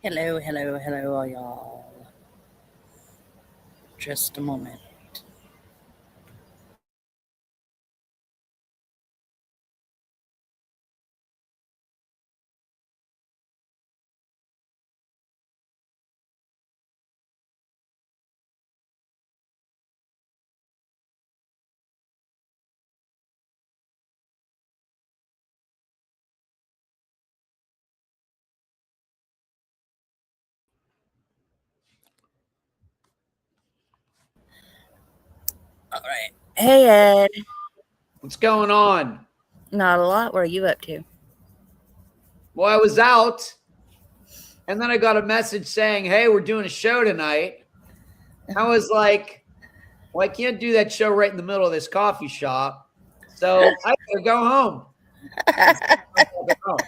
Hello, hello, hello, y'all. Just a moment. All right. Hey, Ed. What's going on? Not a lot. What are you up to? Well, I was out and then I got a message saying, "Hey, we're doing a show tonight." I was like, "Well, I can't do that show right in the middle of this coffee shop. So I gotta go home." And so I gotta go.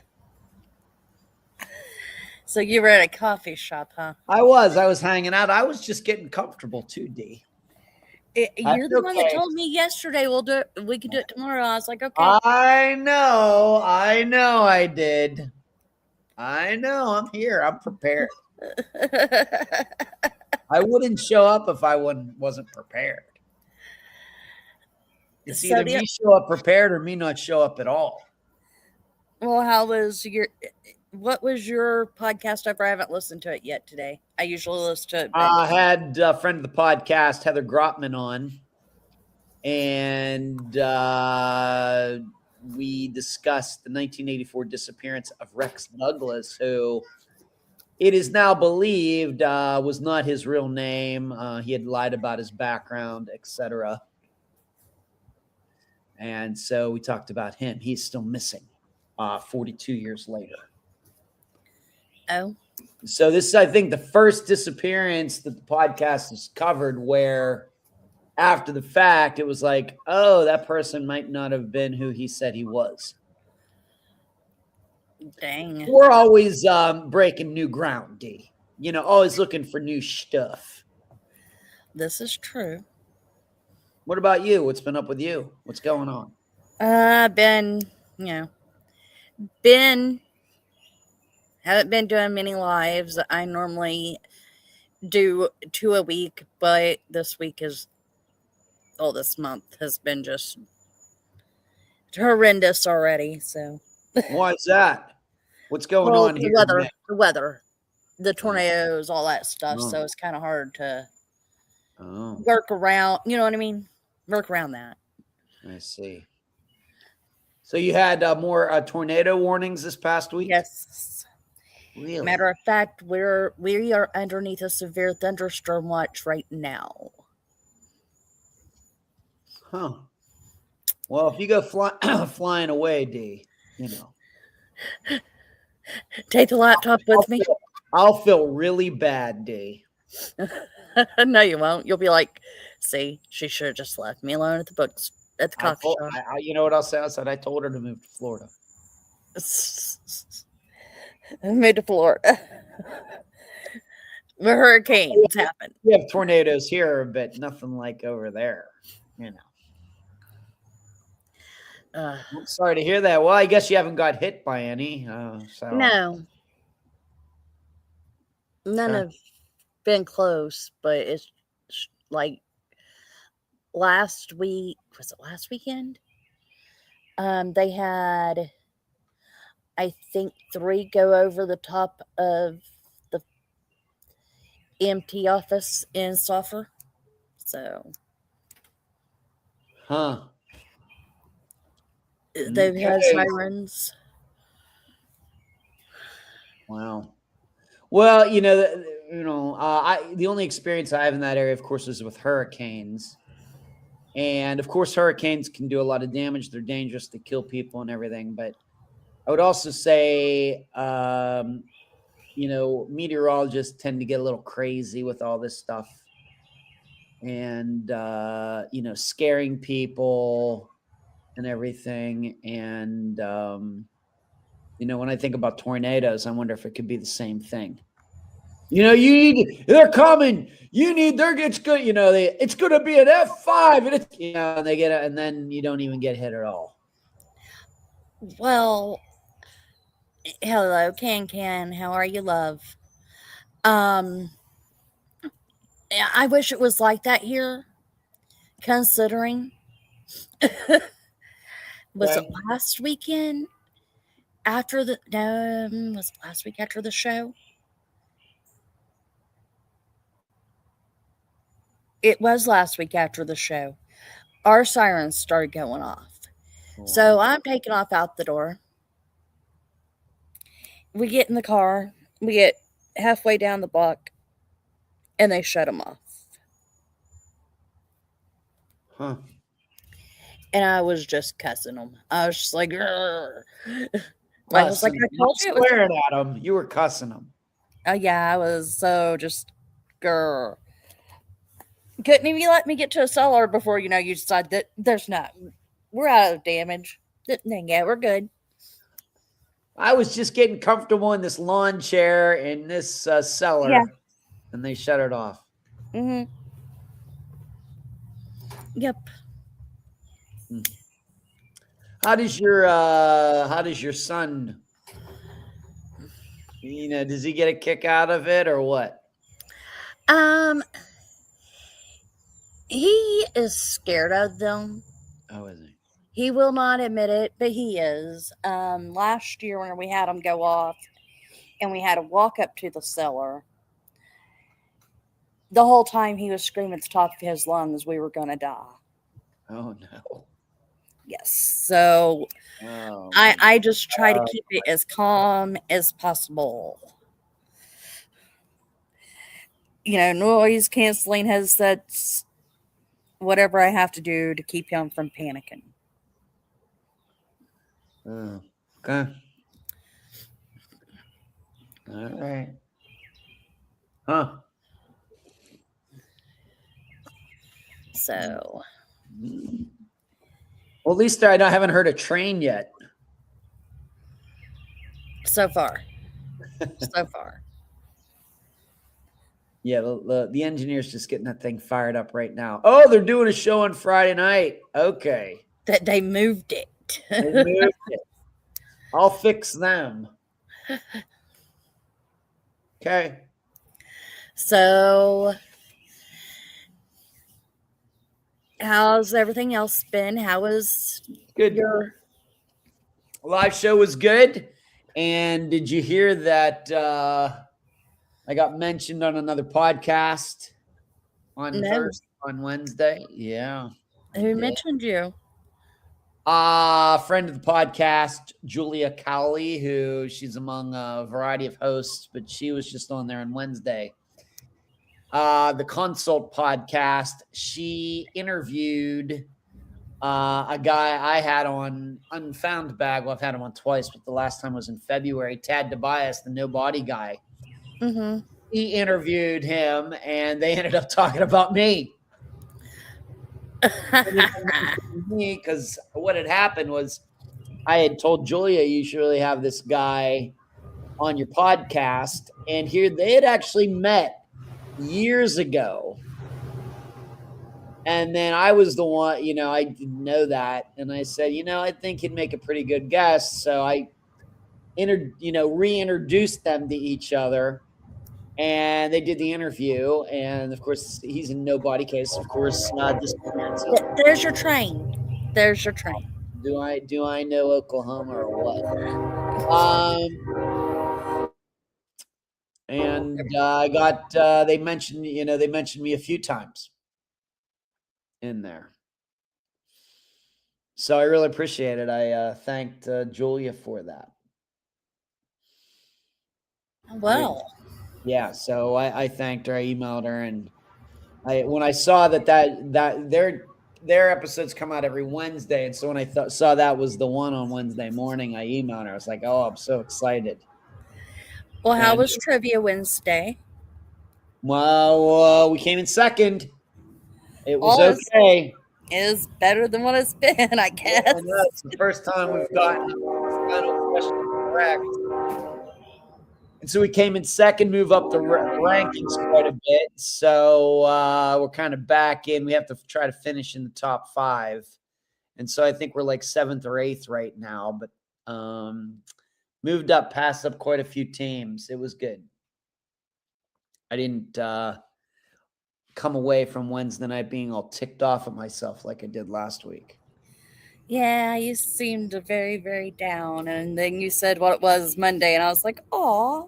So you were at a coffee shop, huh? I was hanging out. I was just getting comfortable too, D. You're That's the one that okay. told me yesterday we'll do it. We could do it tomorrow. I was like, okay. I know I did. I know I'm here. I'm prepared. I wouldn't show up if I wasn't prepared. It's so either the me show up prepared or me not show up at all. well, how was your? What was your podcast ever? I haven't listened to it yet today. I usually listen to it I bedtime. had a friend of the podcast, Heather Grotman, on, and we discussed the 1984 disappearance of Rex Douglas, who it is now believed was not his real name. He had lied about his background, etc. And so we talked about him. He's still missing 42 years later. Oh, So this is, I think, the first disappearance that the podcast has covered where after the fact it was like, oh, that person might not have been who he said he was. dang. We're always breaking new ground, D. Always looking for new stuff. This is true. What about you? What's been up with you? What's going on? Been, you know, been haven't been doing many lives. I normally do 2 a week, but this week is this month has been just horrendous already. So, Why is that? What's going well, on the here in weather, May? the weather, the Oh, tornadoes, all that stuff. So oh, it's kind of hard to oh, work around. You know what I mean? Work around that. I see. So you had more tornado warnings this past week? Yes. Matter Really? of fact, we are underneath a severe thunderstorm watch right now. Huh. Well, if you go flying away, D, you know, Take the laptop I'll with me. feel, I'll feel really bad, D. No, you won't. You'll be like, see, she should have just left me alone at the books at the coffee shop. You know what I'll say? I said I told her to move to Florida. Mid to Florida. The hurricanes happen. We have tornadoes here, but nothing like over there. You know. Uh, I'm sorry to hear that. Well, I guess you haven't got hit by any. So no, none okay. have been close, but it's like last week. Was it last weekend? They had, I think, 3 go over the top of the EMT office in Sulphur. So Huh. they've had Okay. sirens. Wow. Well, the only experience I have in that area, of course, is with hurricanes. And of course, hurricanes can do a lot of damage. They're dangerous. They kill people and everything. But I would also say, meteorologists tend to get a little crazy with all this stuff and, scaring people and everything. And, when I think about tornadoes, I wonder if it could be the same thing. They're coming. It's good. It's going to be an F5 and and they get it. And then you don't even get hit at all. Well, hello, Can. How are you, love? Um, I wish it was like that here, considering was it Okay. last weekend after the no was it last week after the show? It was last week after the show. Our sirens started going off. So Wow. I'm taking off out the door. We get in the car. We get halfway down the block, and they shut them off. Huh. And I was just cussing them. I was just like, "Grr." Like I was like, Cussing. I Not told you it was. swearing at them. You were cussing them. Yeah, I was so just, grr. Couldn't even let me get to a cellar before you decide that there's not. We're out of damage. Then yeah, we're good. I was just getting comfortable in this lawn chair in this Yeah. cellar, and they shut it off. Mm-hmm. Yep. Hmm. How does your son, does he get a kick out of it or what? Um, he is scared of them. Oh, is he? He will not admit it, but he is. Last year when we had him go off and we had to walk up to the cellar, the whole time he was screaming at the top of his lungs we were gonna die. Oh no. Yes. So Oh I just try to my. keep it as calm as possible. Noise canceling headsets, whatever I have to do to keep him from panicking. Oh, okay. All right. Huh. So Well, at least I haven't heard a train yet. so far. So far. Yeah, the engineer's just getting that thing fired up right now. Oh, they're doing a show on Friday night. Okay. That they moved it. They moved it. I'll fix them. Okay. So how's everything else been? How was Good. your Live show was good. And did you hear that I got mentioned on another podcast on no? Wednesday? Yeah. I Who did. mentioned you? Friend of the podcast, Julia Cowley, who she's among a variety of hosts, but she was just on there on Wednesday. The Consult podcast, she interviewed a guy I had on Unfound Bag. Well, I've had him on twice, but the last time was in February. Tad Tobias, the No Body guy. Mm-hmm. He interviewed him, and they ended up talking about me. Me, because what had happened was I had told Julia, you should really have this guy on your podcast. And here they had actually met years ago. And then I was the one, I didn't know that. And I said, I think he'd make a pretty good guest. So I reintroduced them to each other. And they did the interview. And of course, he's in no body case. Of course, disappearances. There's your train. There's your train. Do I know Oklahoma or what? And I got they mentioned me a few times in there. So I really appreciate it. I thanked Julia for that. Well, Yeah, so I thanked her. I emailed her, and when I saw that their episodes come out every Wednesday, and so when I saw that was the one on Wednesday morning, I emailed her. I was like, "Oh, I'm so excited." well, how And was Trivia Wednesday? well, we came in second. It was All okay. is better than what it's been, I guess. Yeah, it's the first time we've gotten the final question correct. And so we came in second, move up the rankings quite a bit. So we're kind of back in. We have to try to finish in the top 5. And so I think we're like 7th or 8th right now, but moved up, passed up quite a few teams. It was good. I didn't come away from Wednesday night being all ticked off at myself like I did last week. Yeah, you seemed very, very down. And then you said what it was Monday, and I was like, "Aw,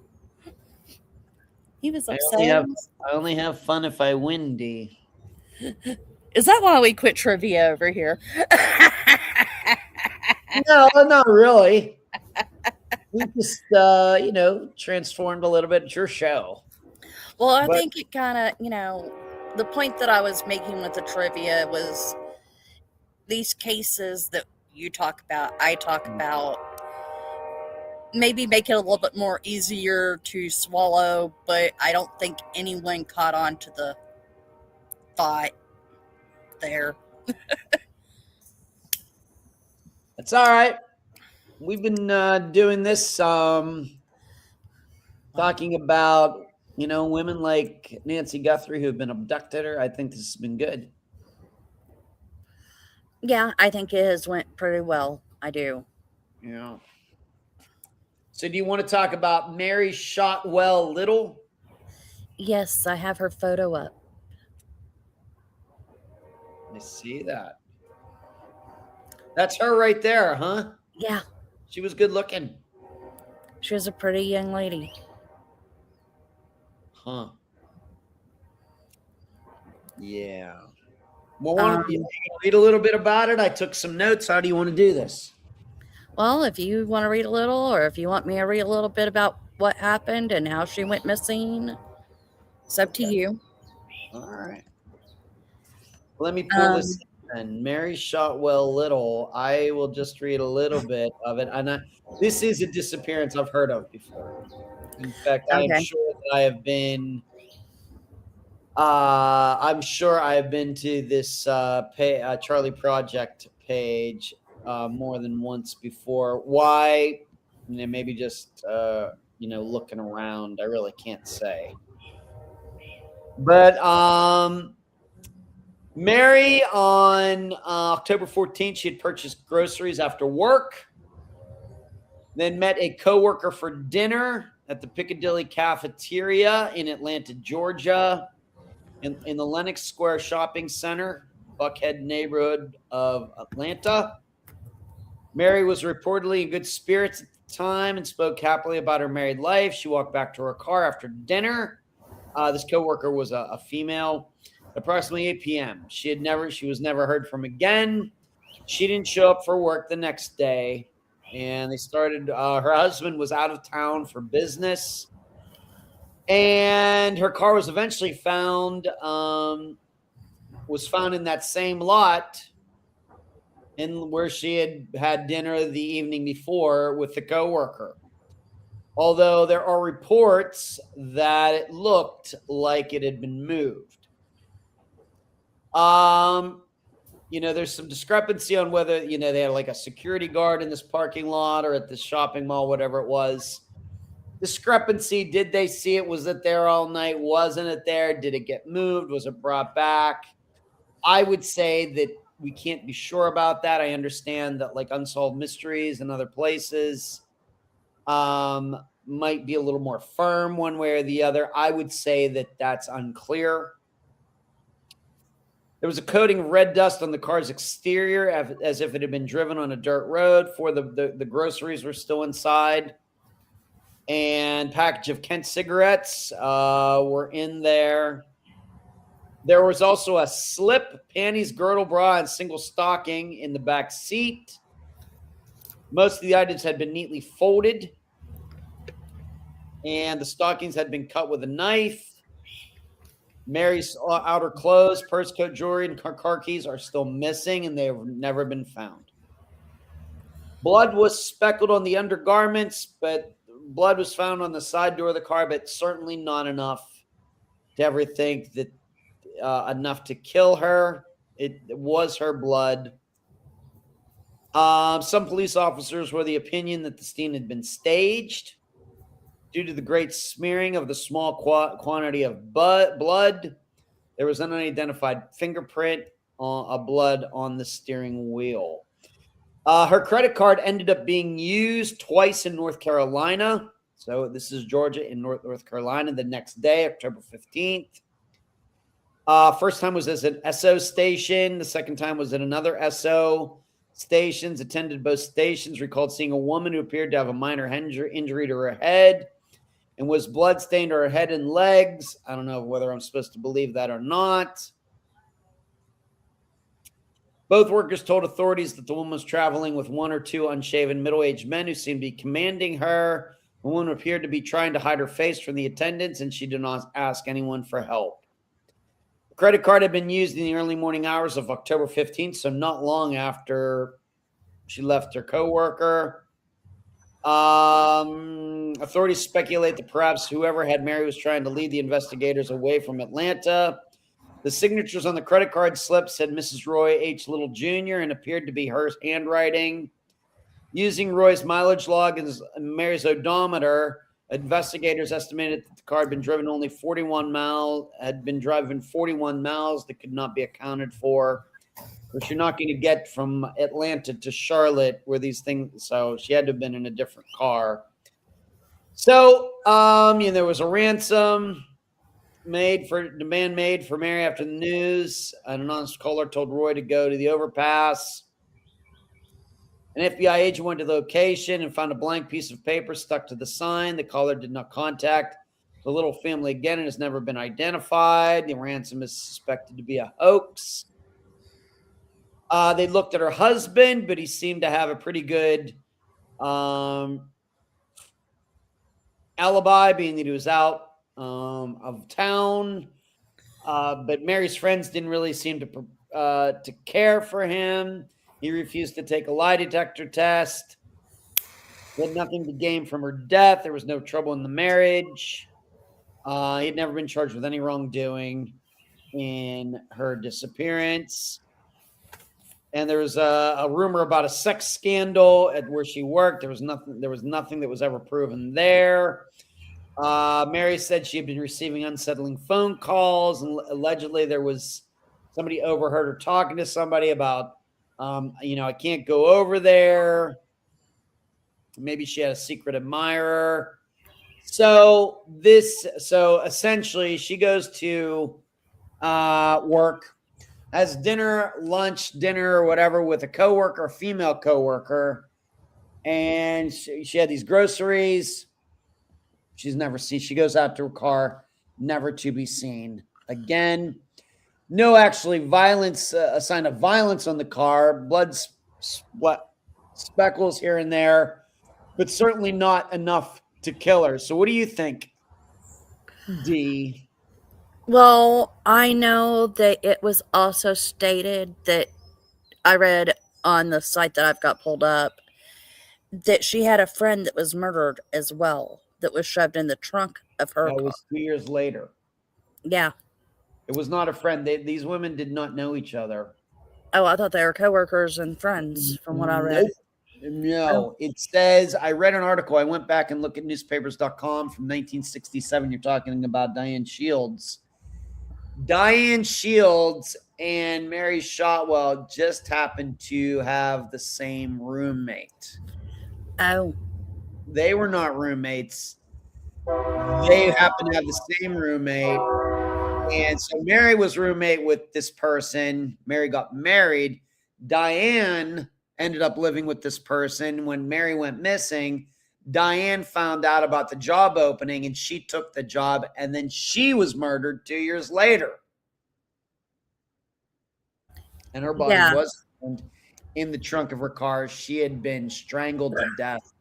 he was I only upset." have I only have fun if I win, D. Is that why we quit trivia over here? No, not really. We just transformed a little bit. It's your show. Well, I But think it kind of, the point that I was making with the trivia was these cases that you talk about, I talk about, maybe make it a little bit more easier to swallow, but I don't think anyone caught on to the thought there. it's all right. We've been doing this talking about, women like Nancy Guthrie who have been abducted. Or I think this has been good. Yeah, I think it has went pretty well. I do. Yeah. So do you want to talk about Mary Shotwell Little? Yes, I have her photo up. I see that. That's her right there, huh? Yeah, She was good looking. she was a pretty young lady. Huh. Yeah. Well, why don't you Um, read a little bit about it? I took some notes. How do you want to do this? well, if you want to read a little, or if you want me to read a little bit about what happened and how she went missing, it's up to Okay. you. All right. Let me pull this Um, in. Mary Shotwell Little. I will just read a little bit of it. This is a disappearance I've heard of before. In fact, I am okay. sure that I have been. I'm sure I have been to this Charlie Project page more than once before. Why? Maybe just looking around. I really can't say. But Mary on October 14th, she had purchased groceries after work, then met a coworker for dinner at the Piccadilly Cafeteria in Atlanta, Georgia, in the Lenox Square Shopping Center, Buckhead neighborhood of Atlanta. Mary was reportedly in good spirits at the time and spoke happily about her married life. She walked back to her car after dinner. This coworker was a female. Approximately 8 p.m. She was never heard from again. She didn't show up for work the next day, and they started. Her husband was out of town for business, and her car was eventually found. Was found in that same lot, in where she had dinner the evening before with the coworker. Although there are reports that it looked like it had been moved. There's some discrepancy on whether, they had like a security guard in this parking lot or at this shopping mall, whatever it was. Discrepancy. Did they see it? Was it there all night? Wasn't it there? Did it get moved? Was it brought back? I would say that we can't be sure about that. I understand that like Unsolved Mysteries and other places might be a little more firm one way or the other. I would say that that's unclear. There was a coating of red dust on the car's exterior as if it had been driven on a dirt road. The groceries were still inside. And package of Kent cigarettes were in there. There was also a slip, panties, girdle, bra, and single stocking in the back seat. Most of the items had been neatly folded, and the stockings had been cut with a knife. Mary's outer clothes, purse, coat, jewelry, and car keys are still missing, and they have never been found. Blood was speckled on the undergarments, but blood was found on the side door of the car, but certainly not enough to ever think that enough to kill her. It was her blood. Some police officers were the opinion that the scene had been staged due to the great smearing of the small quantity of blood. There was an unidentified fingerprint of blood on the steering wheel. Her credit card ended up being used twice in North Carolina. So this is Georgia in North Carolina. The next day, October 15th. First time was as an SO station. The second time was at another SO stations. Attended both stations. Recalled seeing a woman who appeared to have a minor injury to her head and was bloodstained to her head and legs. I don't know whether I'm supposed to believe that or not. Both workers told authorities that the woman was traveling with one or two unshaven middle-aged men who seemed to be commanding her. The woman appeared to be trying to hide her face from the attendants, and she did not ask anyone for help. The credit card had been used in the early morning hours of October 15th, so not long after she left her coworker. Authorities speculate that perhaps whoever had Mary was trying to lead the investigators away from Atlanta. The signatures on the credit card slip said Mrs. Roy H. Little Jr. and appeared to be her handwriting. Using Roy's mileage log and Mary's odometer, investigators estimated that the car had been driven only 41 miles, that could not be accounted for. But you're not going to get from Atlanta to Charlotte where these things, so she had to have been in a different car. So, there was a ransom demand made for Mary after the news. An anonymous caller told Roy to go to the overpass. An FBI agent went to the location and found a blank piece of paper stuck to the sign. The caller did not contact the Little family again and has never been identified. The ransom is suspected to be a hoax. They looked at her husband, but he seemed to have a pretty good alibi, being that he was out of town. But Mary's friends didn't really seem to care for him. He refused to take a lie detector test. He had nothing to gain from her death. There was no trouble in the marriage. He had never been charged with any wrongdoing in her disappearance. And there was a rumor about a sex scandal at where she worked. There was nothing that was ever proven there. Mary said she had been receiving unsettling phone calls, and allegedly there was somebody overheard her talking to somebody about, I can't go over there. Maybe she had a secret admirer. So essentially she goes to work, has lunch, dinner, or whatever with a coworker, a female coworker, and she had these groceries. She's never seen. She goes out to her car, never to be seen again. No, actually, violence, a sign of violence on the car, blood speckles here and there, but certainly not enough to kill her. So what do you think, Dee? Well, I know that it was also stated that I read on the site that I've got pulled up that she had a friend that was murdered as well, that was shoved in the trunk of her car. That was 2 years later. Yeah. It was not a friend. These women did not know each other. Oh, I thought they were coworkers and friends from what I read. No, it says, I read an article. I went back and looked at newspapers.com from 1967. You're talking about Diane Shields. Diane Shields and Mary Shotwell just happened to have the same roommate. Oh. They were not roommates. They happened to have the same roommate. And so Mary was roommate with this person. Mary got married. Diane ended up living with this person. When Mary went missing, Diane found out about the job opening and she took the job, and then she was murdered 2 years later. And her body was found in the trunk of her car. She had been strangled to death,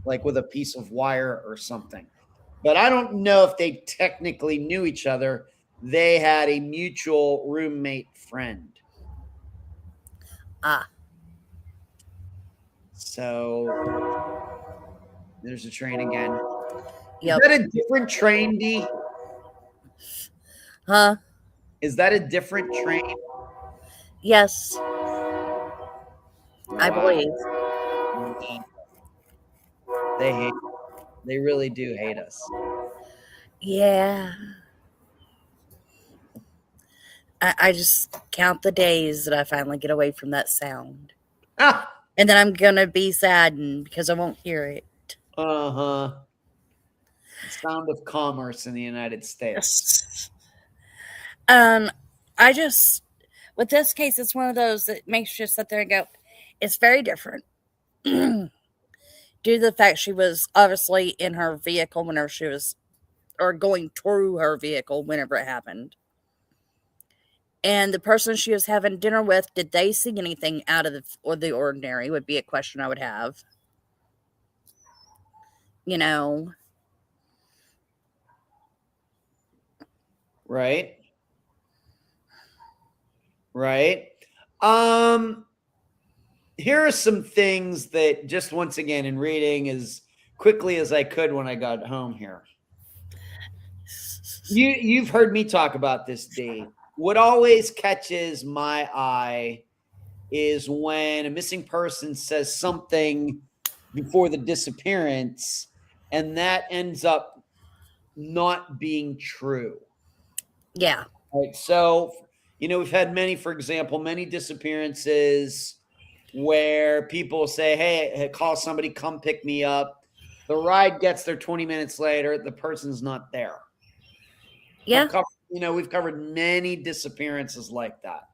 like with a piece of wire or something. But I don't know if they technically knew each other. They had a mutual roommate friend. So there's a train again. Yep. Is that a different train, Dee? Huh? Is that a different train? Yes. I believe. They really do hate us. Yeah. I just count the days that I finally get away from that sound. And then I'm going to be saddened because I won't hear it. Uh-huh. The sound of commerce in the United States. Um, I just with this case, it's one of those that makes you sit there and go, it's very different. Due to the fact she was obviously in her vehicle whenever she was, or going through her vehicle whenever it happened. And the person she was having dinner with, did they see anything out of the ordinary? Would be a question I would have. You know, Right. Right. Um, Here are some things that, just once again, in reading as quickly as I could when I got home here. You've heard me talk about this, Dee. What always catches my eye is when a missing person says something before the disappearance, and that ends up not being true. yeah, Right. So, we've had many, for example, many disappearances where people say, hey, call somebody, come pick me up. The ride gets there 20 minutes later, the person's not there. yeah, We've covered many disappearances like that.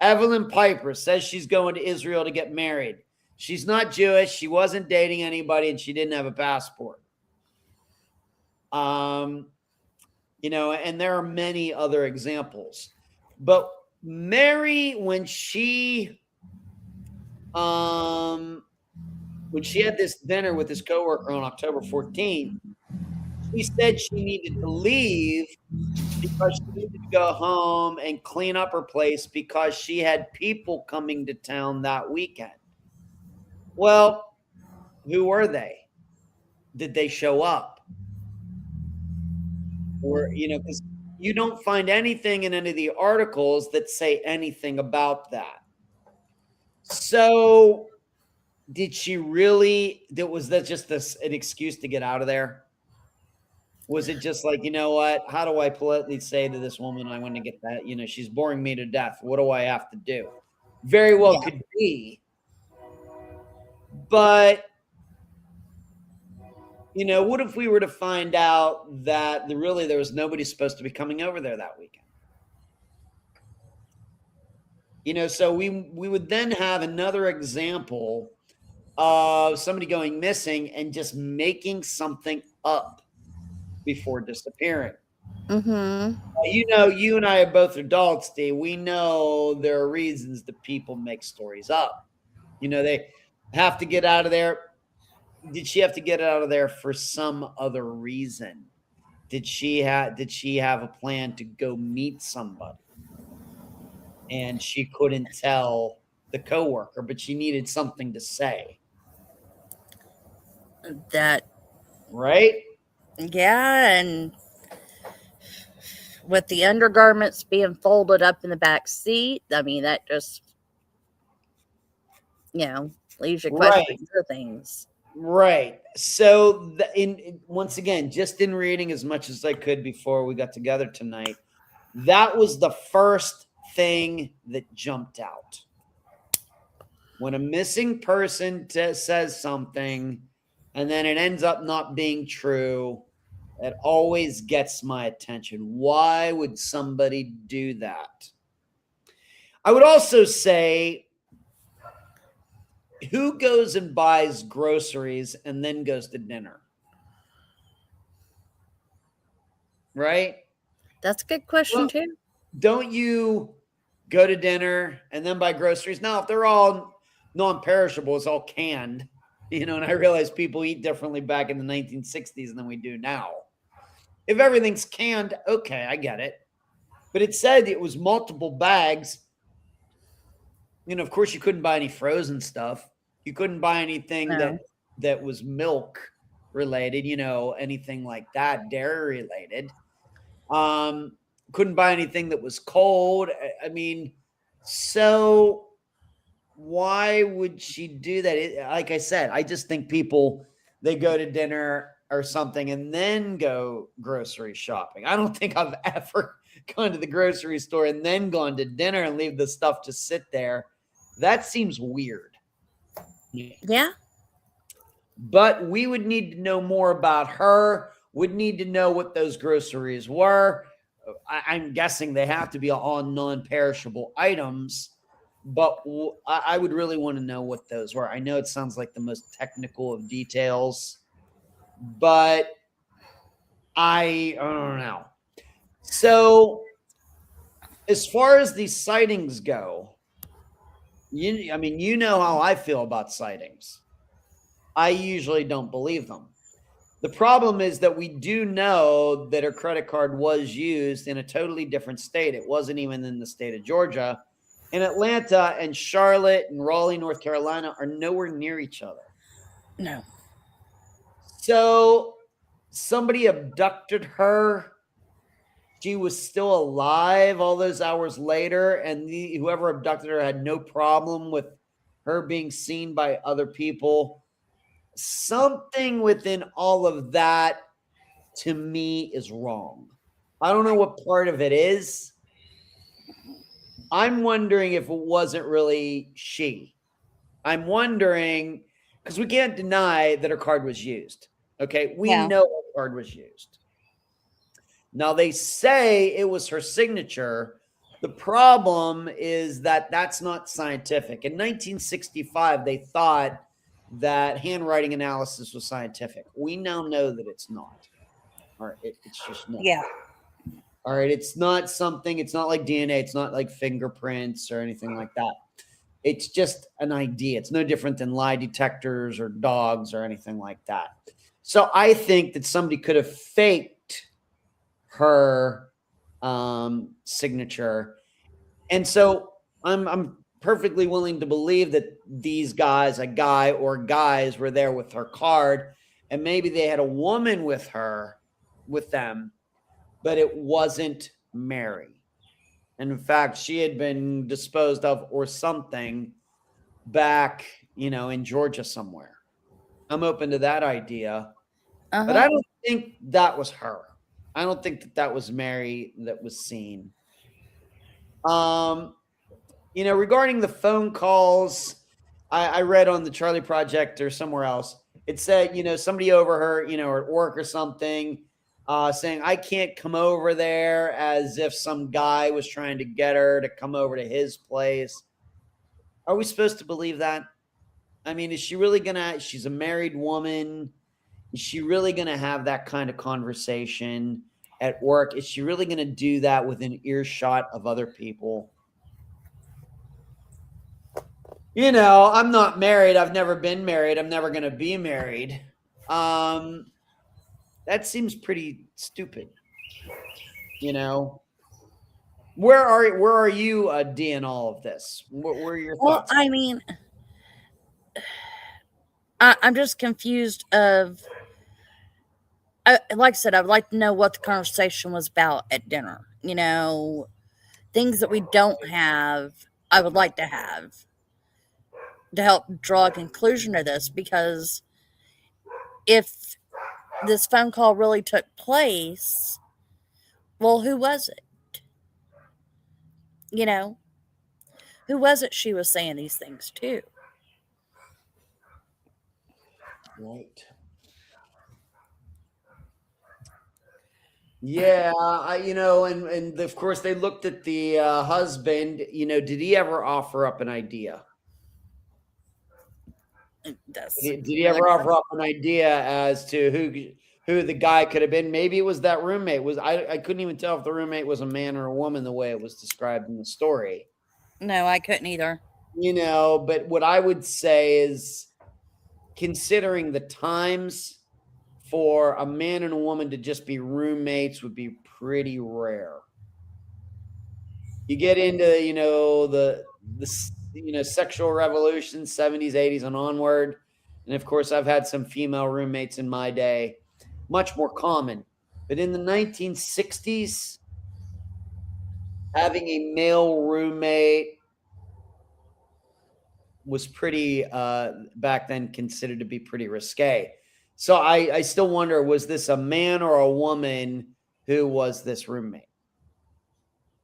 Evelyn Piper says she's going to Israel to get married. She's not Jewish. She wasn't dating anybody, and she didn't have a passport. And there are many other examples. But Mary, when she had this dinner with his coworker on October 14th, she said she needed to leave because she needed to go home and clean up her place because she had people coming to town that weekend. Well, who were they? Did they show up? Or, because you don't find anything in any of the articles that say anything about that. So, did she really? Was that just an excuse to get out of there? Was it just like, you know what? How do I politely say to this woman, I want to get that? She's boring me to death. What do I have to do? Very well could be. But, what if we were to find out that there was nobody supposed to be coming over there that weekend? So we would then have another example of somebody going missing and just making something up before disappearing. mm-hmm. You and I are both adults, Steve. We know there are reasons that people make stories up. They have to get out of there. Did she have to get out of there for some other reason? Did she have a plan to go meet somebody? And she couldn't tell the coworker, but she needed something to say. That, right? yeah, and with the undergarments being folded up in the back seat, I mean, that just, leaves you questioning other things. Right. So, once again, just in reading as much as I could before we got together tonight, that was the first thing that jumped out. When a missing person says something and then it ends up not being true, it always gets my attention. Why would somebody do that? I would also say, who goes and buys groceries and then goes to dinner? Right? That's a good question, too. Don't you go to dinner and then buy groceries? Now, if they're all non-perishable, it's all canned, and I realize people eat differently back in the 1960s than we do now. If everything's canned, okay, I get it. But it said it was multiple bags. Of course, you couldn't buy any frozen stuff. You couldn't buy anything that was milk related, anything like that, dairy related. Couldn't buy anything that was cold. I mean, so why would she do that? Like I said, I just think people, they go to dinner or something and then go grocery shopping. I don't think I've ever gone to the grocery store and then gone to dinner and leave the stuff to sit there. That seems weird. Yeah. But we would need to know more about her. would need to know what those groceries were. I'm guessing they have to be all non-perishable items, but I would really want to know what those were. I know it sounds like the most technical of details, but I don't know. So, as far as these sightings go, I mean, you know how I feel about sightings. I usually don't believe them. The problem is that we do know that her credit card was used in a totally different state. It wasn't even in the state of Georgia. And Atlanta and Charlotte and Raleigh, North Carolina are nowhere near each other. No. So somebody abducted her. She was still alive all those hours later, and whoever abducted her had no problem with her being seen by other people. Something within all of that to me is wrong. I don't know what part of it is. I'm wondering if it wasn't really she. I'm wondering because we can't deny that her card was used. Okay, we Yeah. know her card was used. Now they say it was her signature. The problem is that that's not scientific. In 1965, they thought that handwriting analysis was scientific. We now know that it's not. All right, it's just not. Yeah. All right, it's not something. It's not like DNA. It's not like fingerprints or anything like that. It's just an idea. It's no different than lie detectors or dogs or anything like that. So I think that somebody could have faked her signature, and so I'm perfectly willing to believe that these guys, a guy or guys, were there with her card, and maybe they had a woman with them, but it wasn't Mary. And in fact, she had been disposed of or something back, in Georgia somewhere. I'm open to that idea, but I don't think that was her. I don't think that was Mary that was seen. Regarding the phone calls, I read on the Charlie Project or somewhere else, it said, somebody overheard, or at work or something, saying, I can't come over there, as if some guy was trying to get her to come over to his place. Are we supposed to believe that? I mean, is she really she's a married woman. Is she really going to have that kind of conversation at work? Is she really going to do that within earshot of other people? I'm not married. I've never been married. I'm never going to be married. That seems pretty stupid. Where are you, D, in all of this? What were your Well, thoughts? I mean, I'm just confused of, like I said, I would like to know what the conversation was about at dinner. Things that we don't have, I would like to have to help draw a conclusion to this, because if this phone call really took place, well, who was it? Who was it she was saying these things to? Right. Yeah, and of course they looked at the husband. Did he ever offer up an idea? That's Did he another ever offer question. up an idea as to who the guy could have been? Maybe it was that roommate. I couldn't even tell if the roommate was a man or a woman the way it was described in the story. No, I couldn't either. But what I would say is, considering the times, for a man and a woman to just be roommates would be pretty rare. You get into, the sexual revolution, 70s, 80s, and onward. And of course, I've had some female roommates in my day, much more common. But in the 1960s, having a male roommate was pretty, back then, considered to be pretty risque. So I still wonder, was this a man or a woman who was this roommate?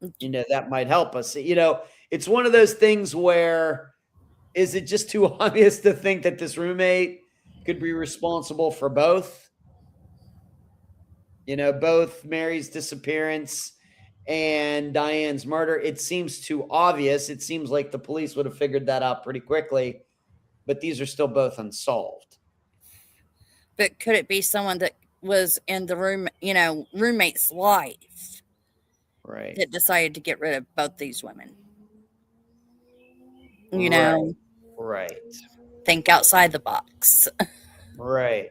That might help us. It's one of those things where, is it just too obvious to think that this roommate could be responsible for both? Both Mary's disappearance and Diane's murder, it seems too obvious. It seems like the police would have figured that out pretty quickly, but these are still both unsolved. But could it be someone that was in the room, roommate's life Right. that decided to get rid of both these women? Right. Right. Think outside the box. Right.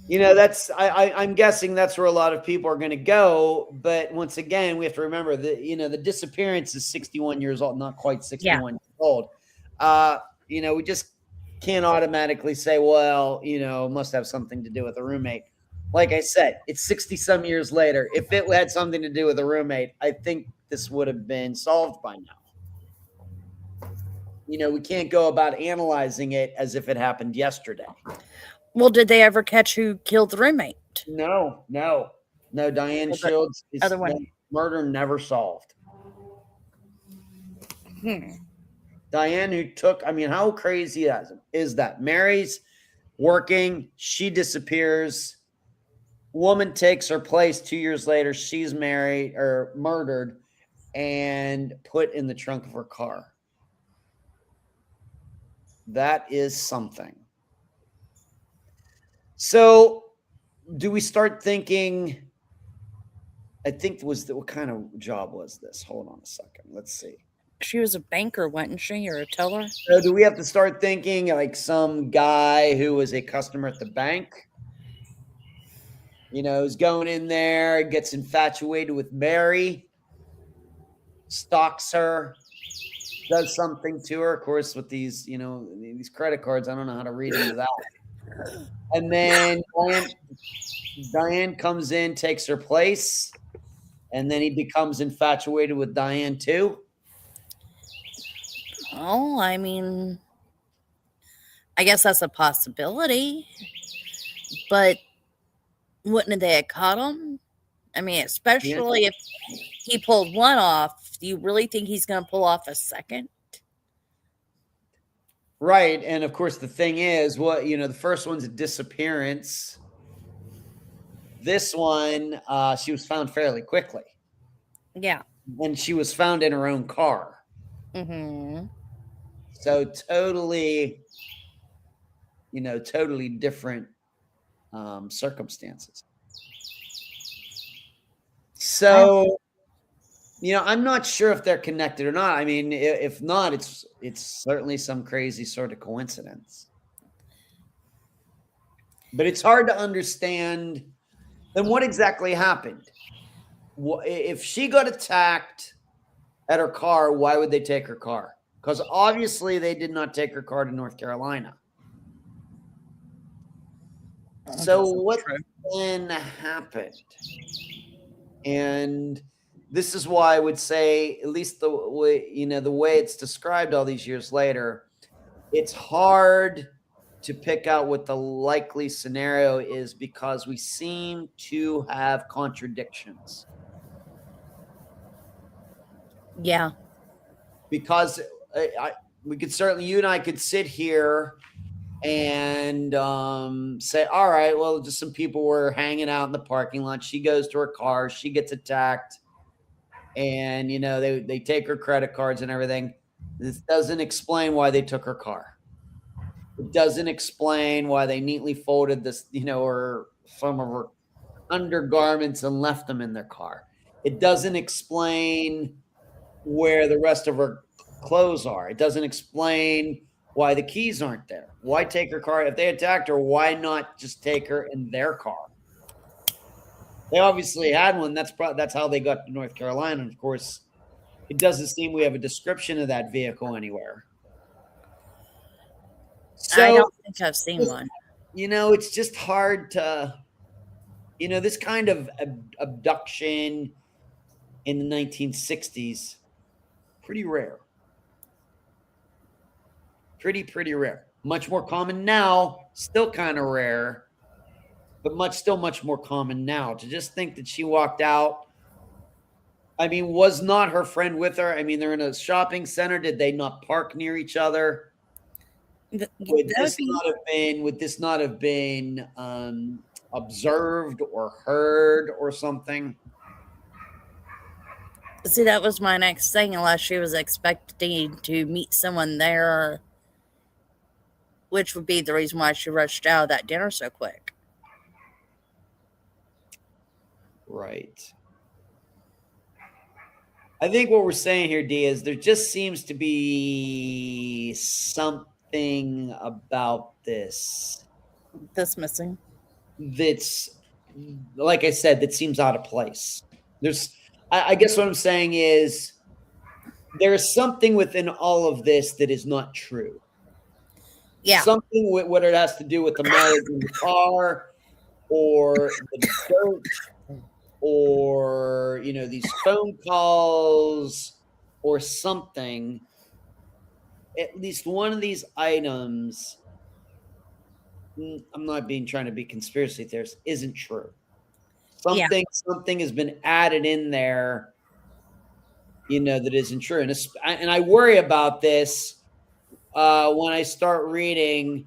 I'm guessing that's where a lot of people are going to go. But once again, we have to remember that, the disappearance is 61 years old, not quite 61 years old. We just can't automatically say, well, must have something to do with a roommate. Like I said, it's 60 some years later. If it had something to do with a roommate, I think this would have been solved by now. We can't go about analyzing it as if it happened yesterday. Well, did they ever catch who killed the roommate? No. Diane Shields is other one. Murder never solved. Diane, who took, how crazy is that? Mary's working, she disappears. Woman takes her place 2 years later. She's married or murdered and put in the trunk of her car. That is something. So, do we start thinking? I think what kind of job was this? Hold on a second. Let's see. She was a banker, wasn't she, or a teller? So, do we have to start thinking like some guy who was a customer at the bank? Who's going in there, gets infatuated with Mary, stalks her, does something to her. Of course, with these, these credit cards, I don't know how to read into that. And then Diane comes in, takes her place, and then he becomes infatuated with Diane too. Oh, I guess that's a possibility. But wouldn't they have caught him? Especially if he pulled one off, do you really think he's going to pull off a second? Right. And of course, the thing is, the first one's a disappearance. This one, she was found fairly quickly. Yeah. And she was found in her own car. Mm-hmm. So totally different circumstances. So, I'm not sure if they're connected or not. If not, it's certainly some crazy sort of coincidence. But it's hard to understand then what exactly happened. If she got attacked at her car, why would they take her car? Because obviously they did not take her car to North Carolina. So what then happened? And this is why I would say, at least the way it's described all these years later, it's hard to pick out what the likely scenario is because we seem to have contradictions. Yeah. Because we could certainly, you and I could sit here and say, all right, well, just some people were hanging out in the parking lot. She goes to her car, she gets attacked, and they take her credit cards and everything. This doesn't explain why they took her car. It doesn't explain why they neatly folded this, or some of her undergarments and left them in their car. It doesn't explain where the rest of her clothes are. It doesn't explain why the keys aren't there. Why take her car? If they attacked her, why not just take her in their car? They obviously had one. That's how they got to North Carolina. And of course, it doesn't seem we have a description of that vehicle anywhere. So, I don't think I've seen one. It's just hard to, this kind of abduction in the 1960s, pretty rare. Pretty rare. Much more common now, still kind of rare, but much more common now. To just think that she walked out. Was not her friend with her? They're in a shopping center. Did they not park near each other? Would this not have been observed or heard or something? See, that was my next thing, unless she was expecting to meet someone there, which would be the reason why she rushed out of that dinner so quick. Right. I think what we're saying here, D, is there just seems to be something about this This missing. that's, like I said, that seems out of place. I guess what I'm saying is there is something within all of this that is not true. Yeah. Something with what it has to do with the mileage in the car or the dirt or, these phone calls or something. At least one of these items, I'm not trying to be conspiracy theorist, isn't true. Yeah. Something has been added in there, that isn't true. And I worry about this when I start reading.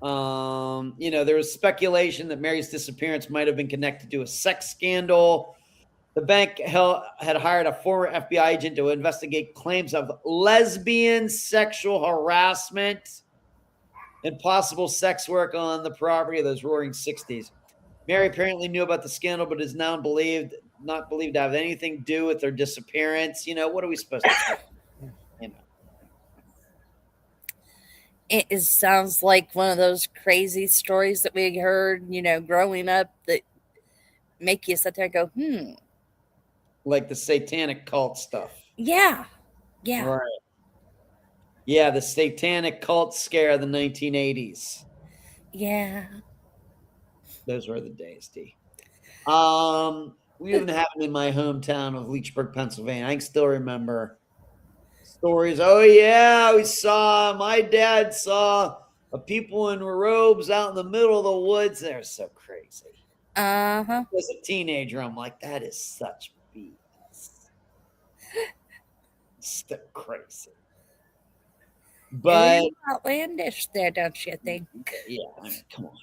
There was speculation that Mary's disappearance might have been connected to a sex scandal. The bank had hired a former FBI agent to investigate claims of lesbian sexual harassment and possible sex work on the property of those roaring 60s. Mary apparently knew about the scandal, but is now not believed to have anything to do with her disappearance. What are we supposed to say? It sounds like one of those crazy stories that we heard, growing up that make you sit there and go, Like the satanic cult stuff. Yeah. Yeah. Right. Yeah, the satanic cult scare of the 1980s. Yeah. Those were the days, D. We even happened in my hometown of Leechburg, Pennsylvania. I can still remember stories. Oh, yeah, my dad saw people in robes out in the middle of the woods. They're so crazy. Uh-huh. As a teenager, I'm like, that is such BS. So crazy. But outlandish there, don't you think? Yeah, come on.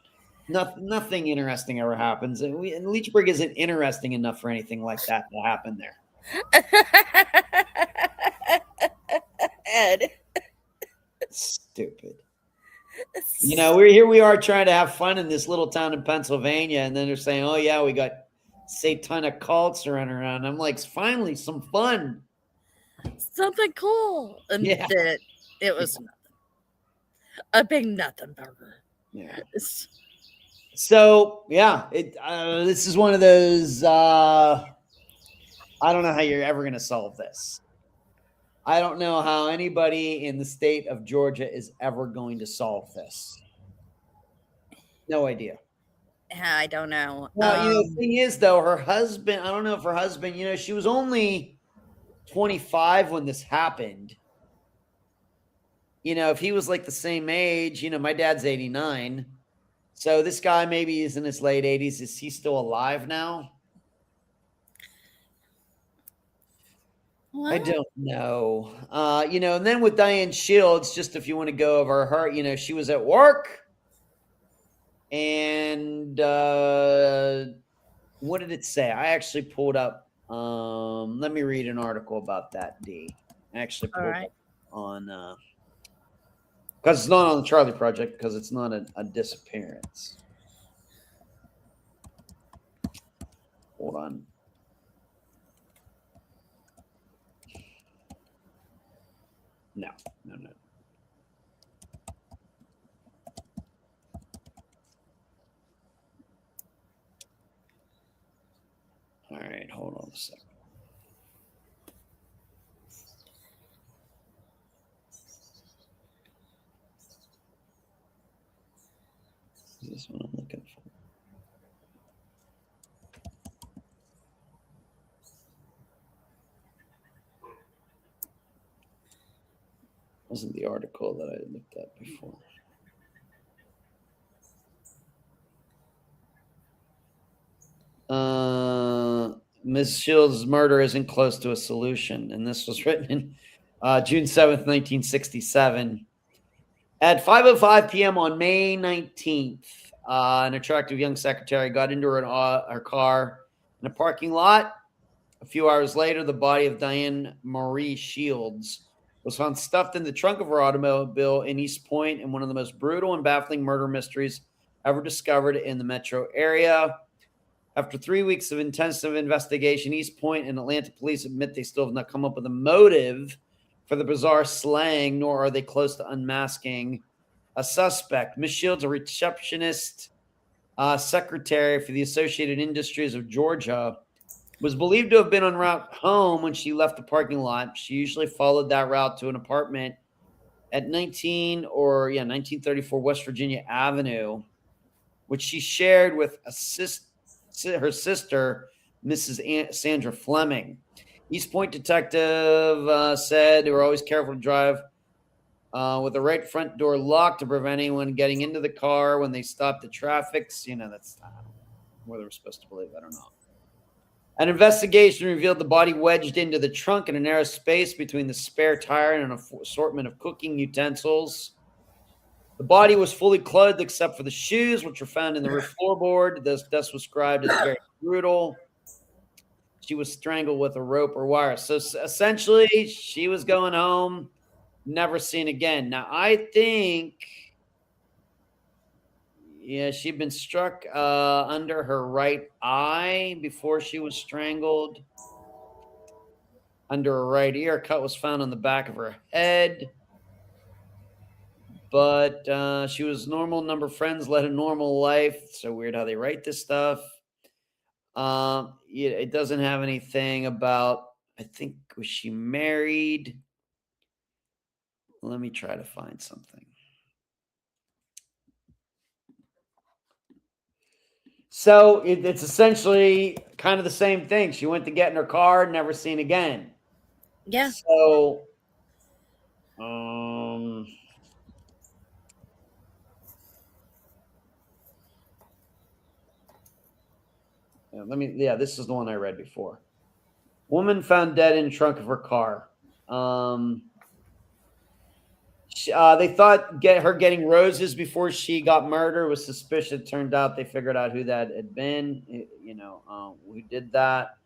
Nothing interesting ever happens. And Leechburg isn't interesting enough for anything like that to happen there. Ed. Stupid. Here we are trying to have fun in this little town in Pennsylvania, and then they're saying, oh, yeah, we got satanic cults running around. I'm like, finally, some fun. Something cool. And Yeah. it was nothing. A big nothing burger. Yeah. So, yeah, this is one of those, I don't know how you're ever going to solve this. I don't know how anybody in the state of Georgia is ever going to solve this. No idea. I don't know. Well, the thing is, though, her husband, I don't know if her husband, she was only 25 when this happened. If he was like the same age, my dad's 89. So this guy maybe is in his late 80s. Is he still alive now? What? I don't know. And then with Diane Shields, just if you want to go over her, she was at work. And what did it say? I actually pulled up. Let me read an article about that, D. I actually pulled up on... because it's not on the Charlie Project, because it's not a disappearance. Hold on. No. All right, hold on a second. Is this what I'm looking for? Wasn't the article that I looked at before. Ms. Shields' murder isn't close to a solution, and this was written in June 7th, 1967. At 5:05 p.m. on May 19th, An attractive young secretary got into her car in a parking lot. A few hours later, the body of Diane Marie Shields was found stuffed in the trunk of her automobile in East Point in one of the most brutal and baffling murder mysteries ever discovered in the metro area. After 3 weeks of intensive investigation, East Point and Atlanta police admit they still have not come up with a motive for the bizarre slaying, nor are they close to unmasking a suspect. Miss Shields, a receptionist secretary for the Associated Industries of Georgia, was believed to have been en route home when she left the parking lot. She usually followed that route to an apartment at 1934 West Virginia Avenue, which she shared with her sister, Mrs. Sandra Fleming. East Point detective said they were always careful to drive with the right front door locked to prevent anyone getting into the car when they stopped the traffic. That's where they were supposed to believe. I don't know. An investigation revealed the body wedged into the trunk in a narrow space between the spare tire and an assortment of cooking utensils. The body was fully clothed except for the shoes, which were found in the roof floorboard. This death was described as very brutal. She was strangled with a rope or wire. So essentially, she was going home, never seen again. Now, I think, she'd been struck under her right eye before she was strangled. Under her right ear, a cut was found on the back of her head. But she was normal, number of friends, led a normal life. It's so weird how they write this stuff. It doesn't have anything about, I think, was she married? Let me try to find something. So it's essentially kind of the same thing. She went to get in her car, never seen again. Yeah. So, this is the one I read before. Woman found dead in trunk of her car. They thought her getting roses before she got murdered was suspicious. It turned out they figured out who that had been. Who did that.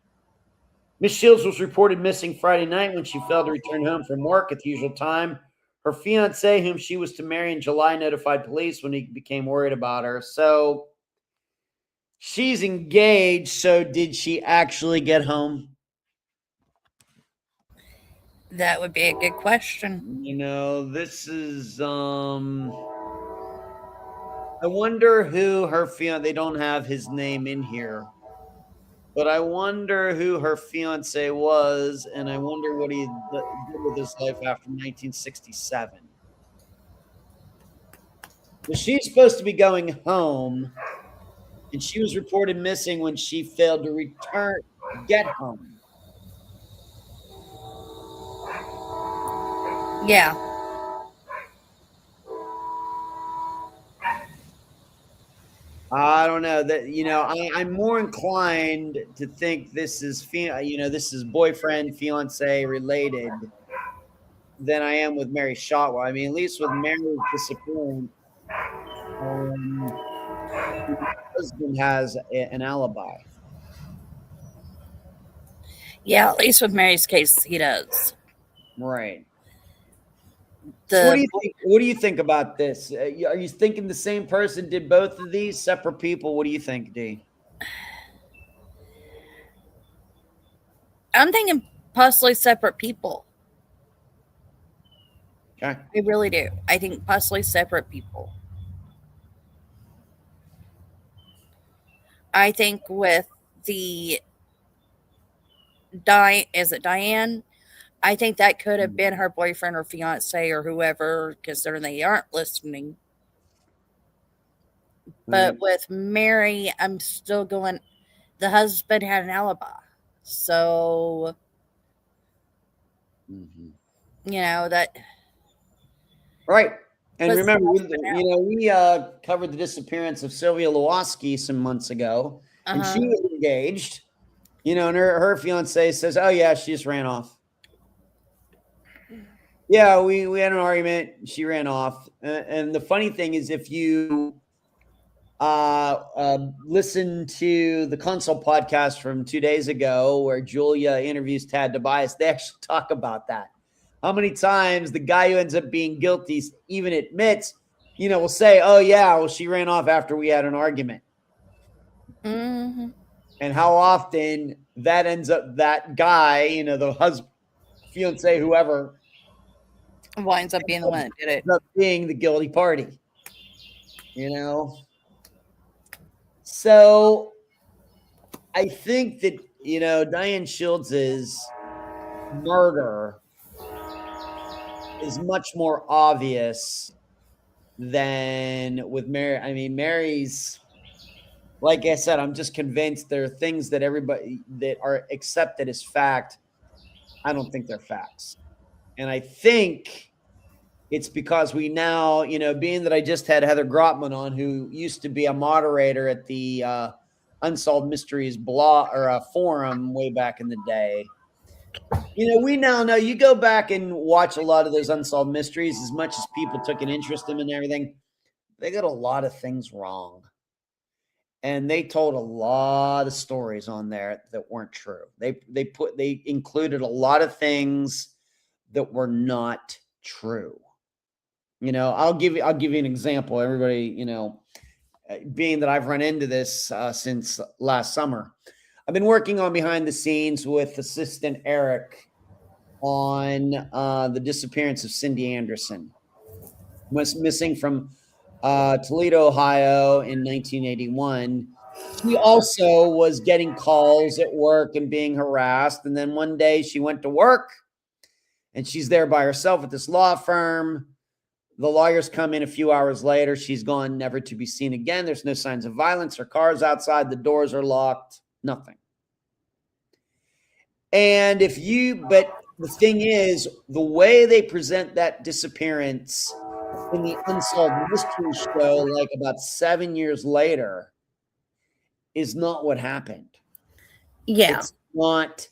Miss Shields was reported missing Friday night when she failed to return home from work at the usual time. Her fiance, whom she was to marry in July, notified police when he became worried about her. So she's engaged. So did she actually get home? That would be a good question. This is I wonder who her fiance. They don't have his name in here, but I wonder who her fiance was, and I wonder what he did with his life after 1967. Well, she's supposed to be going home, and she was reported missing when she failed to get home. Yeah. I don't know that, I'm more inclined to think this is, this is boyfriend, fiance related than I am with Mary Shotwell. I mean, at least with Mary's disappearance, her husband has an alibi. Yeah, at least with Mary's case, he does. Right. So what do you think about this? Are you thinking the same person did both of these separate people? What do you think, D? I'm thinking possibly separate people. Okay. I really do. I think possibly separate people. I think with the is it Diane? I think that could have been her boyfriend or fiance or whoever, considering they aren't listening. But with Mary, I'm still going, the husband had an alibi. So, that. Right. And remember, we covered the disappearance of Sylvia Lewaski some months ago, and she was engaged, and her fiance says, oh, yeah, she just ran off. Yeah, we had an argument. She ran off. And the funny thing is, if you listen to the Console podcast from 2 days ago where Julia interviews Tad Tobias. They actually talk about that. How many times the guy who ends up being guilty even admits, will say, oh, yeah, well, she ran off after we had an argument. Mm-hmm. And how often that ends up that guy, the husband, fiance, whoever, Winds up being the one that did it. ends up being the guilty party. So I think that, Diane Shields' murder is much more obvious than with Mary. I mean, Mary's, like I said, I'm just convinced there are things that everybody that are accepted as fact. I don't think they're facts. And I think it's because we now, being that I just had Heather Grotman on, who used to be a moderator at the Unsolved Mysteries blog or forum way back in the day. We now know, you go back and watch a lot of those Unsolved Mysteries, as much as people took an interest in them and everything, they got a lot of things wrong. And they told a lot of stories on there that weren't true. They included a lot of things that were not true. I'll give you an example. Everybody, being that I've run into this since last summer, I've been working on behind the scenes with assistant Eric on the disappearance of Cindy Anderson. Was missing from Toledo, Ohio in 1981. She also was getting calls at work and being harassed. And then one day she went to work and she's there by herself at this law firm. The lawyers come in a few hours later. She's gone, never to be seen again. There's no signs of violence. Her car's outside. The doors are locked. Nothing. And but the thing is, the way they present that disappearance in the Unsolved Mystery show, like about 7 years later, is not what happened. Yeah. It's not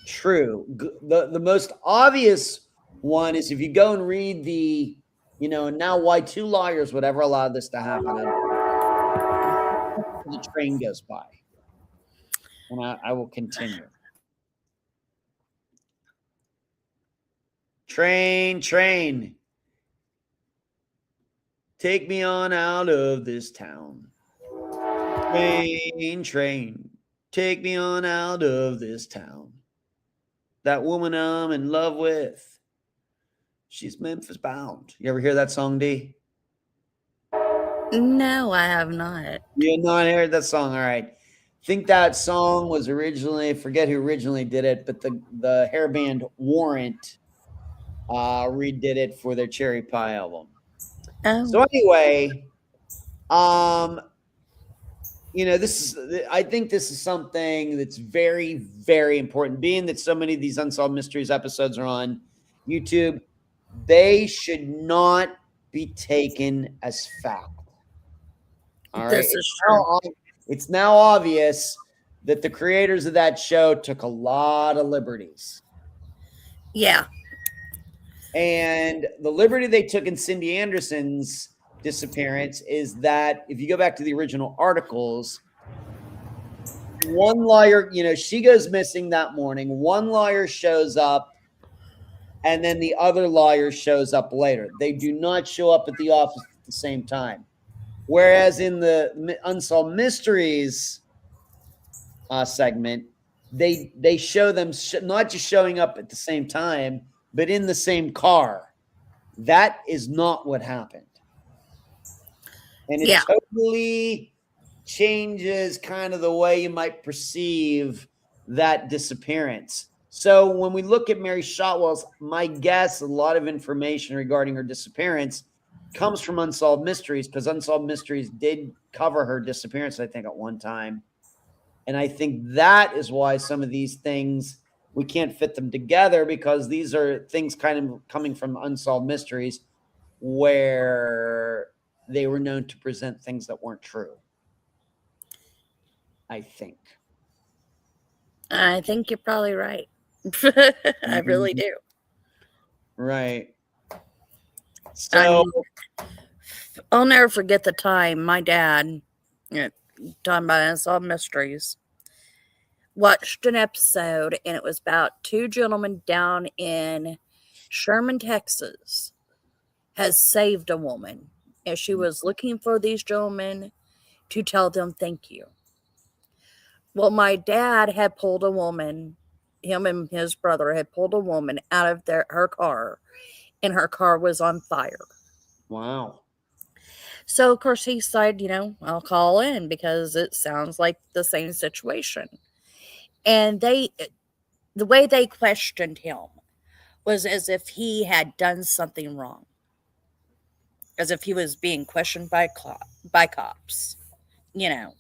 true. The most obvious one is if you go and read the, now why two lawyers would ever allow this to happen. The train goes by. And I will continue. Train. Take me on out of this town. Train. Take me on out of this town. That woman I'm in love with, she's Memphis bound. You ever hear that song, D? No, I have not. You have not heard that song? All right. I think that song was originally, I forget who originally did it, but the hair band Warrant redid it for their Cherry Pie album. Oh. So anyway, I think this is something that's very, very important. Being that so many of these Unsolved Mysteries episodes are on YouTube, they should not be taken as fact. All right. This is true. It's now obvious that the creators of that show took a lot of liberties. Yeah. And the liberty they took in Cindy Anderson's disappearance is that if you go back to the original articles, one lawyer, she goes missing that morning. One lawyer shows up, and then the other lawyer shows up later. They do not show up at the office at the same time. Whereas in the Unsolved Mysteries segment, they show them not just showing up at the same time, but in the same car. That is not what happened. And it totally changes kind of the way you might perceive that disappearance. So when we look at Mary Shotwell's, my guess, a lot of information regarding her disappearance comes from Unsolved Mysteries, because Unsolved Mysteries did cover her disappearance, I think, at one time. And I think that is why some of these things, we can't fit them together, because these are things kind of coming from Unsolved Mysteries where they were known to present things that weren't true. I think you're probably right. I really do. Right. So I'll never forget the time my dad You know, talking about unsolved mysteries. Watched an episode, and it was about two gentlemen down in Sherman, Texas, has saved a woman as she was looking for these gentlemen to tell them thank you. Well, my dad had pulled a woman, him and his brother had pulled a woman out of her car, and her car was on fire. Wow. So, of course, he decided, I'll call in because it sounds like the same situation. And the way they questioned him was as if he had done something wrong, as if he was being questioned by cops, you know.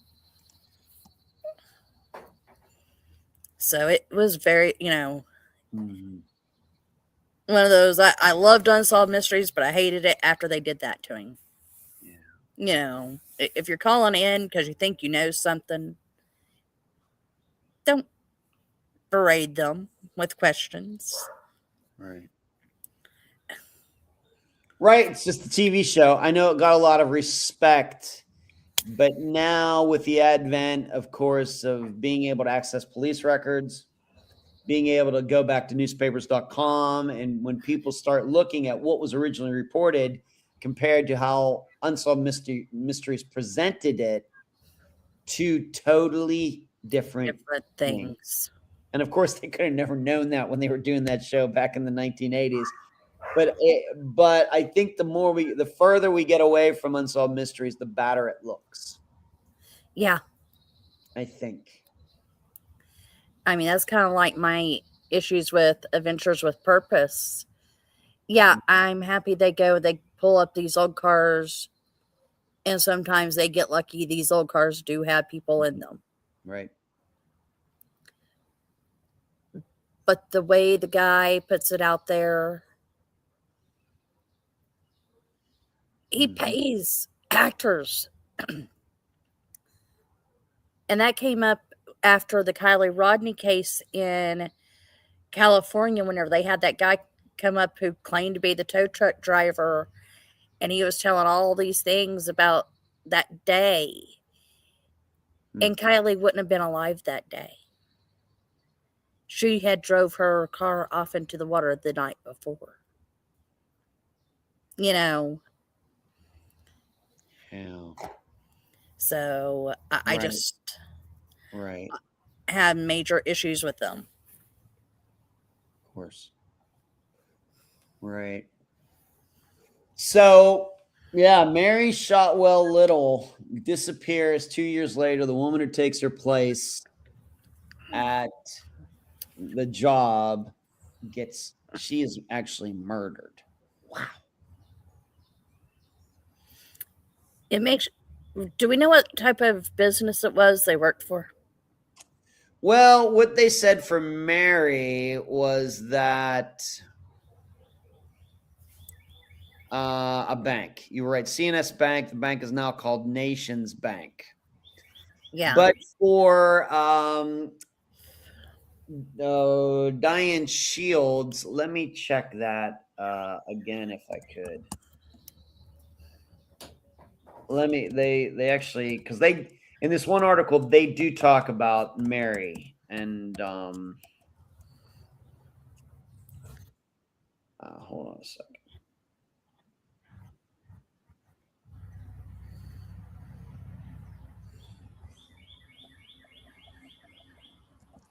So it was very, Mhm. one of those. I loved Unsolved Mysteries, but I hated it after they did that to him. Yeah. If you're calling in because you think you know something, don't berate them with questions. Right. Right. It's just a TV show. I know it got a lot of respect, but now with the advent, of course, of being able to access police records, being able to go back to newspapers.com, and when people start looking at what was originally reported compared to how Unsolved Mysteries presented it, two totally different Different things. things. And of course, they could have never known that when they were doing that show back in the 1980s. But I think the further we get away from Unsolved Mysteries, the badder it looks. Yeah. I think. I mean, that's kind of like my issues with Adventures with Purpose. Yeah, I'm happy they pull up these old cars, and sometimes they get lucky. These old cars do have people in them. Right. But the way the guy puts it out there, he pays actors. And that came up after the Kylie Rodney case in California, whenever they had that guy come up who claimed to be the tow truck driver, and he was telling all these things about that day. And Kylie wouldn't have been alive that day. She had drove her car off into the water the night before. You know. Yeah. So I Right. just Right. had major issues with them. Of course. Right. So, yeah, Mary Shotwell Little disappears 2 years later. The woman who takes her place at the job she is actually murdered. Wow. It makes. Do we know what type of business it was they worked for? Well, what they said for Mary was that a bank. You were right. CNS Bank. The bank is now called Nations Bank. Yeah. But for Diane Shields, let me check that again if I could. They actually, because they, in this one article, they do talk about Mary, and hold on a second.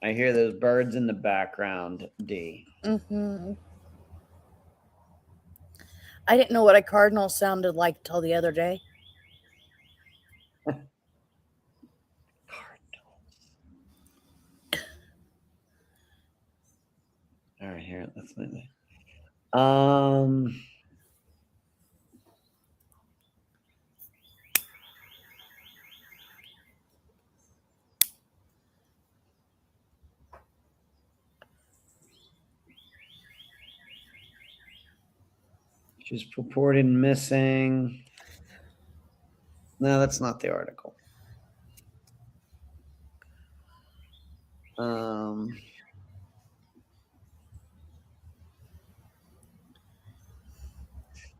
I hear those birds in the background, D. Mm-hmm. I didn't know what a cardinal sounded like till the other day. All right, here, let's she's reported missing. No, that's not the article.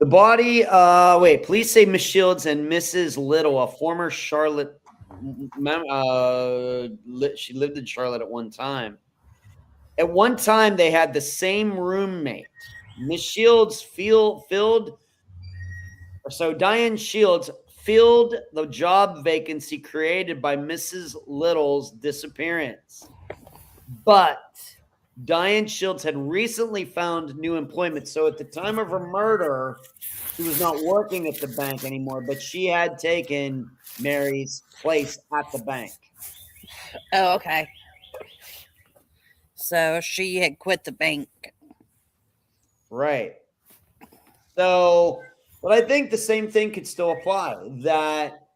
The body, police say Miss Shields and Mrs. Little, a former Charlotte She lived in Charlotte at one time. At one time, they had the same roommate. Miss Shields Diane Shields filled the job vacancy created by Mrs. Little's disappearance. But Diane Shields had recently found new employment. So at the time of her murder, she was not working at the bank anymore, but she had taken Mary's place at the bank. Oh, okay. So she had quit the bank. Right. So, but I think the same thing could still apply, that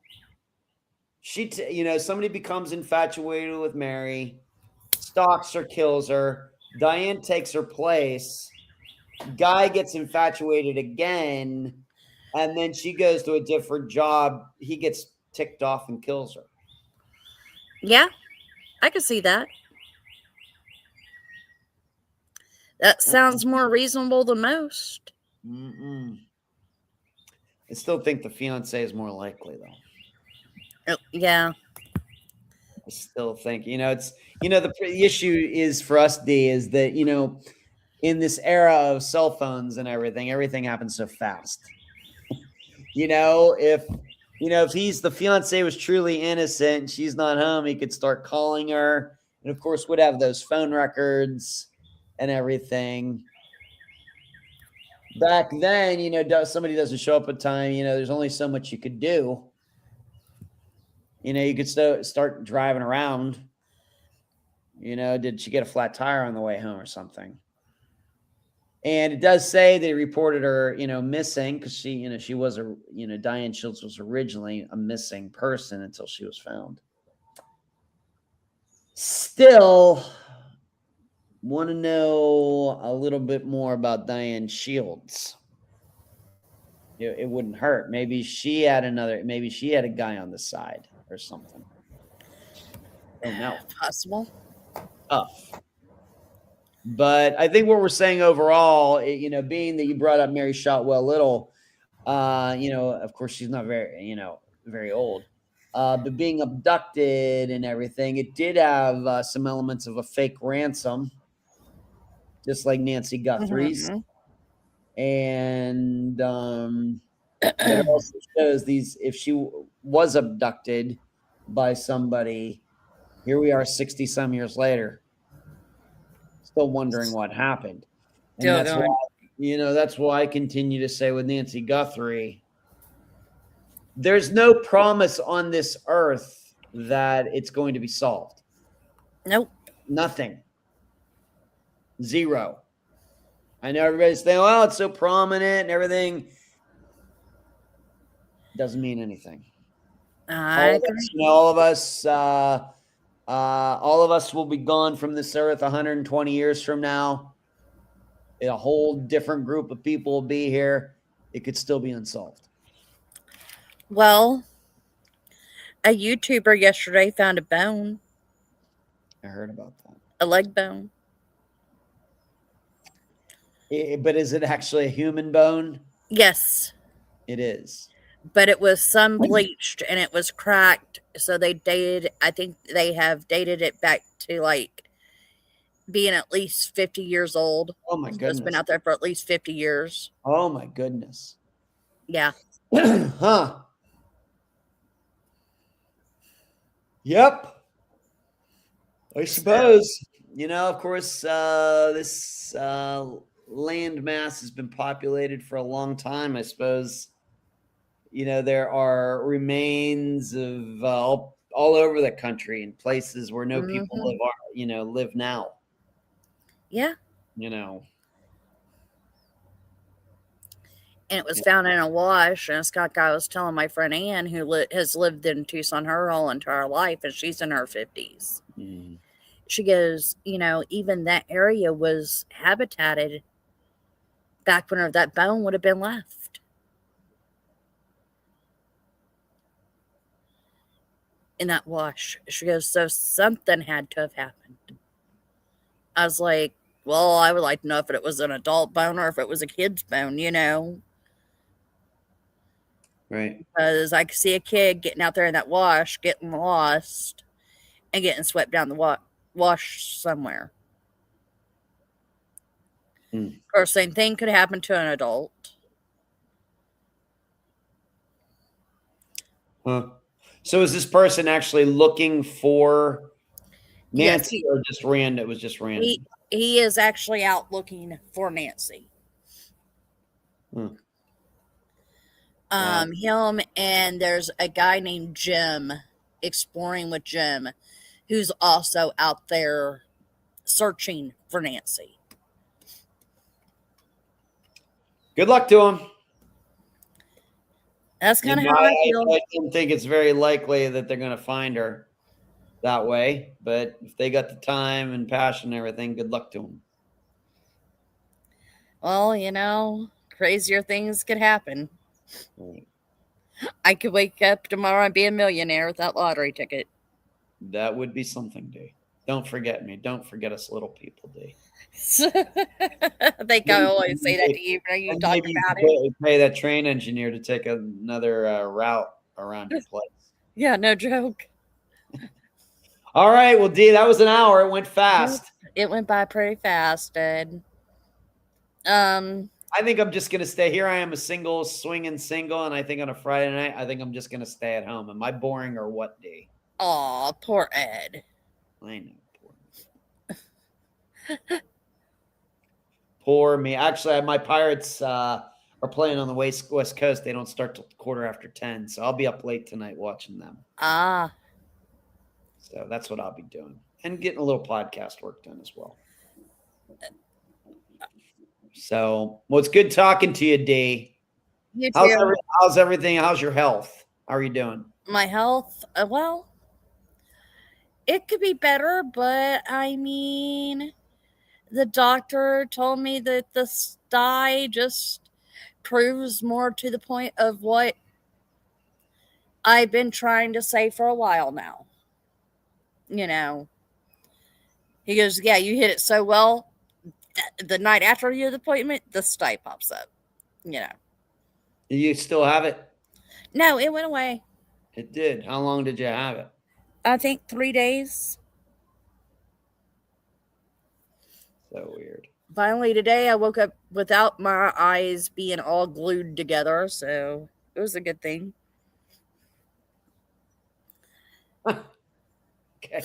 somebody becomes infatuated with Mary, stalks her, kills her. Diane takes her place. Guy gets infatuated again, and then she goes to a different job. He gets ticked off and kills her. Yeah, I can see that. That sounds more reasonable than most. Mm-mm. I still think the fiance is more likely, though. Oh, yeah. I still think, the issue is for us, D, is that, in this era of cell phones and everything happens so fast. If the fiance was truly innocent and she's not home, he could start calling her, and of course would have those phone records and everything. Back then, somebody doesn't show up at time, there's only so much you could do. You could start driving around. Did she get a flat tire on the way home or something? And it does say they reported her, missing, because she was Diane Shields was originally a missing person until she was found. Still want to know a little bit more about Diane Shields. It wouldn't hurt. Maybe she had a guy on the side or something. Oh no. Possible. Tough. But I think what we're saying overall, being that you brought up Mary Shotwell Little, of course she's not very old, but being abducted and everything, it did have some elements of a fake ransom, just like Nancy Guthrie's. Mm-hmm. And it also shows if she was abducted by somebody, here we are 60 some years later, still wondering what happened. And that's why I continue to say with Nancy Guthrie, there's no promise on this earth that it's going to be solved. Nope. Nothing. Zero. I know everybody's saying, well, it's so prominent and everything. Doesn't mean anything. All of us will be gone from this earth 120 years from now. A whole different group of people will be here. It could still be unsolved. Well, a YouTuber yesterday found a bone. I heard about that. A leg bone. But is it actually a human bone? Yes. It is. But it was sun bleached and it was cracked. So I think they have dated it back to like being at least 50 years old. Oh my goodness. It's been out there for at least 50 years. Oh my goodness. Yeah. Huh. Yep. I suppose. Of course, this land mass has been populated for a long time. I suppose, there are remains of all over the country in places where no people live now. Yeah. And it was found in a wash. And Scott guy was telling my friend Ann, who has lived in Tucson her whole entire life, and she's in her 50s. Mm. She goes, even that area was habitated back when that bone would have been left. In that wash. She goes, so something had to have happened. I was like, well, I would like to know if it was an adult bone or if it was a kid's bone, Right. because I could see a kid getting out there in that wash, getting lost, and getting swept down the wash somewhere. Hmm. Of course, same thing could happen to an adult. Huh. So is this person actually looking for Yes, Nancy or just random? It was just he random. he is actually out looking for Nancy. Hmm. Wow. Him and there's a guy named Jim, exploring with Jim, who's also out there searching for Nancy. Good luck to him. That's You kind of know, how I feel. I don't think it's very likely that they're going to find her that way. But if they got the time and passion and everything, good luck to them. Well, crazier things could happen. Right. I could wake up tomorrow and be a millionaire with that lottery ticket. That would be something, D. Don't forget me. Don't forget us little people, D. I think I always say that to you when you And talk maybe you about it. could pay that train engineer to take another route around your place. Yeah, no joke. All right. Well, D, that was an hour. It went fast. It went by pretty fast, and um, I think I'm just going to stay here. I am a single, swinging single. And I think on a Friday night, I think I'm just going to stay at home. Am I boring or what, D? aw, poor Ed. I know. Poor me. Actually, my Pirates are playing on the West Coast. They don't start till 10:15. So I'll be up late tonight watching them. Ah, So that's what I'll be doing. And getting a little podcast work done as well. So, well, it's good talking to you, D. you How's, too. how's everything? How's your health? How are you doing? My health, well, it could be better, but I mean, the doctor told me that the sty just proves more to the point of what I've been trying to say for a while now. You know, he goes, yeah, you hit it so well. The night after your appointment, the sty pops up. You know, Do you still have it? no, it went away. It did. How long did you have it? I think 3 days. So weird. Finally, today I woke up without my eyes being all glued together, so it was a good thing. Okay.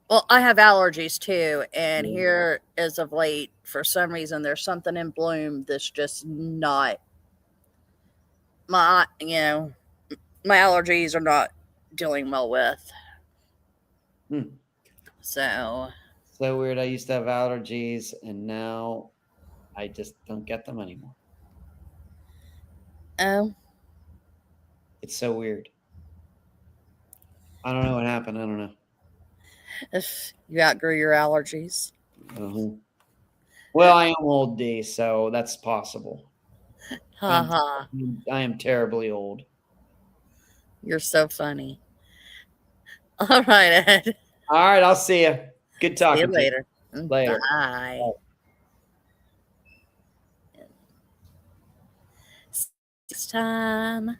Well, I have allergies too, and here as of late, for some reason, there's something in bloom that's just not my, my allergies are not dealing well with. Hmm. So, So weird. I used to have allergies and now I just don't get them anymore. oh, It's so weird. I don't know what happened. I don't know. if you outgrew your allergies. Uh-huh. Well, I am old, D, so that's possible. Ha ha. I am terribly old. You're so funny. All right, Ed. All right, I'll see you. Good See you talking to you. later. Later. Bye. Bye. Next time.